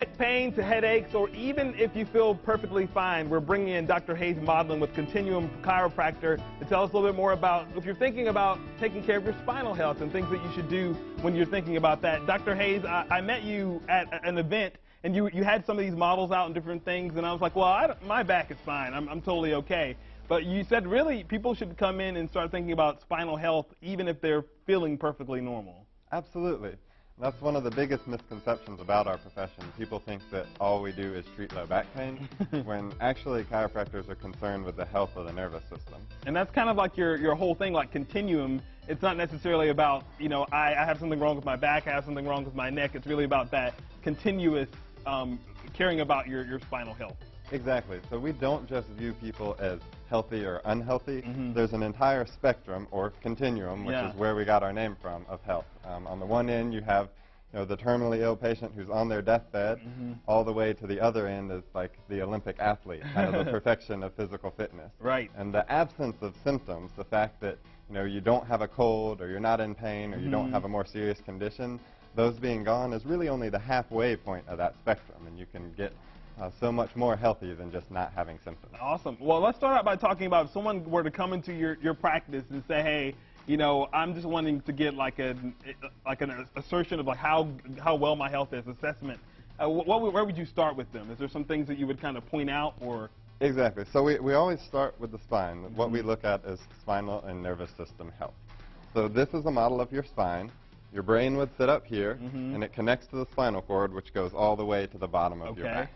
Neck pain to headaches, or even if you feel perfectly fine, we're bringing in Dr. Hayes Maudlin with Continuum Chiropractor to tell us a little bit more about if you're thinking about taking care of your spinal health and things that you should do when you're thinking about that. Dr. Hayes, I met you at an event, and you had some of these models out and different things, and I was like, well, my back is fine. I'm totally okay. But you said really people should come in and start thinking about spinal health even if they're feeling perfectly normal. Absolutely. That's one of the biggest misconceptions about our profession. People think that all we do is treat low back pain, when actually chiropractors are concerned with the health of the nervous system. And that's kind of like your whole thing, like Continuum. It's not necessarily about, you know, I have something wrong with my back, I have something wrong with my neck. It's really about that continuous caring about your spinal health. Exactly. So we don't just view people as healthy or unhealthy. There's an entire spectrum, or continuum, which is where we got our name from, of health. On the one end, you have the terminally ill patient who's on their deathbed, all the way to the other end is like the Olympic athlete, kind of the perfection of physical fitness. Right. And the absence of symptoms, the fact that you don't have a cold, or you're not in pain, or you don't have a more serious condition, those being gone is really only the halfway point of that spectrum, and you can get so much more healthy than just not having symptoms. Awesome. Well, let's start out by talking about if someone were to come into your practice and say, hey, I'm just wanting to get like an assertion of like how well my health is, assessment. Where would you start with them? Is there some things that you would kind of point out, or? Exactly. So we always start with the spine. What we look at is spinal and nervous system health. So this is a model of your spine. Your brain would sit up here, and it connects to the spinal cord, which goes all the way to the bottom of your back.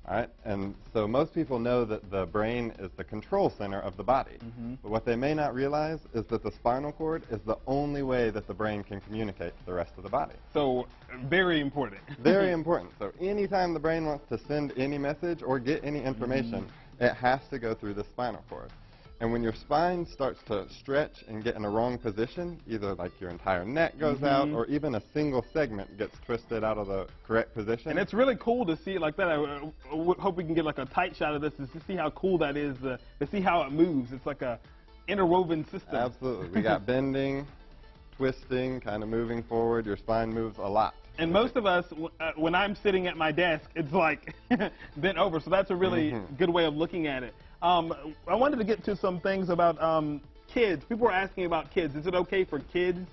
All right, and so most people know that the brain is the control center of the body. But what they may not realize is that the spinal cord is the only way that the brain can communicate to the rest of the body. So very important. Very important. So anytime the brain wants to send any message or get any information, it has to go through the spinal cord. And when your spine starts to stretch and get in a wrong position, either like your entire neck goes out, or even a single segment gets twisted out of the correct position. And it's really cool to see it like that. I hope we can get like a tight shot of this to see how cool that is, to see how it moves. It's like a interwoven system. Absolutely. We got bending, twisting, kind of moving forward. Your spine moves a lot. And most of us, when I'm sitting at my desk, it's like bent over. So that's a really good way of looking at it. I wanted to get to some things about kids. People are asking about kids. Is it okay for kids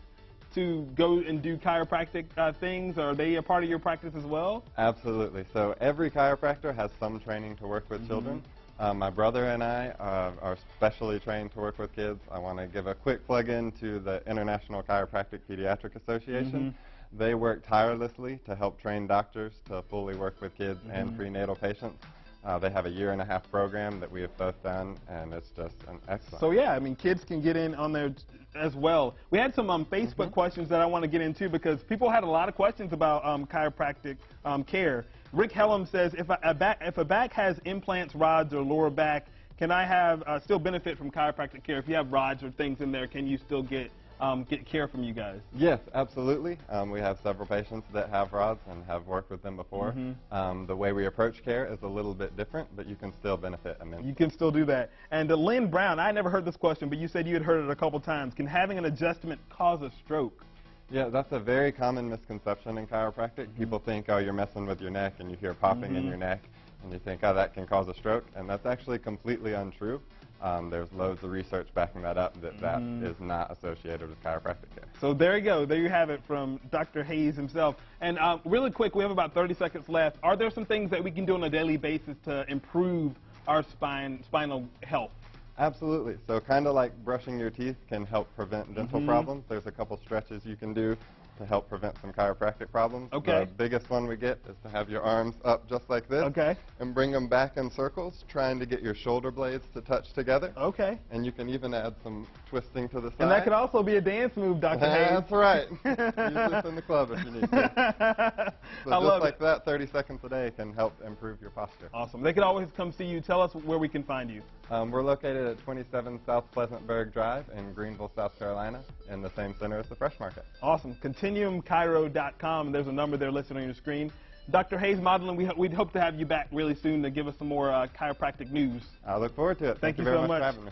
to go and do chiropractic things? Are they a part of your practice as well? Absolutely. So every chiropractor has some training to work with children. My brother and I are specially trained to work with kids. I want to give a quick plug-in to the International Chiropractic Pediatric Association. They work tirelessly to help train doctors to fully work with kids and prenatal patients. They have a 1.5-year program that we have both done, and it's just an excellent. So yeah, I mean, kids can get in on there as well. We had some Facebook questions that I want to get into because people had a lot of questions about chiropractic care. Rick Hellum says, if a back has implants, rods, or lower back, can I have still benefit from chiropractic care? If you have rods or things in there, can you still get care from you guys? Yes, absolutely. We have several patients that have rods and have worked with them before. The way we approach care is a little bit different, but you can still benefit immensely. You can still do that. And Lynn Brown, I never heard this question, but you said you had heard it a couple times. Can having an adjustment cause a stroke? Yeah, that's a very common misconception in chiropractic. People think, oh, you're messing with your neck, and you hear popping in your neck, and you think, oh, that can cause a stroke, and that's actually completely untrue. There's loads of research backing that up that is not associated with chiropractic care. So there you go. There you have it from Dr. Hayes himself. And really quick, we have about 30 seconds left. Are there some things that we can do on a daily basis to improve our spinal health? Absolutely. So kind of like brushing your teeth can help prevent dental problems. There's a couple stretches you can do to help prevent some chiropractic problems. Okay. The biggest one we get is to have your arms up just like this. Okay. And bring them back in circles, trying to get your shoulder blades to touch together. Okay. And you can even add some twisting to the side. And that could also be a dance move, Dr. Hayes. That's right. Use this in the club if you need to. So just like that, 30 seconds a day can help improve your posture. Awesome. They can always come see you. Tell us where we can find you. We're located at 27 South Pleasantburg Drive in Greenville, South Carolina, in the same center as the Fresh Market. Awesome. ContinuumChiro.com. There's a number there listed on your screen. Dr. Hayes Maudlin, we'd hope to have you back really soon to give us some more chiropractic news. I look forward to it. Thank you very so much much for having me.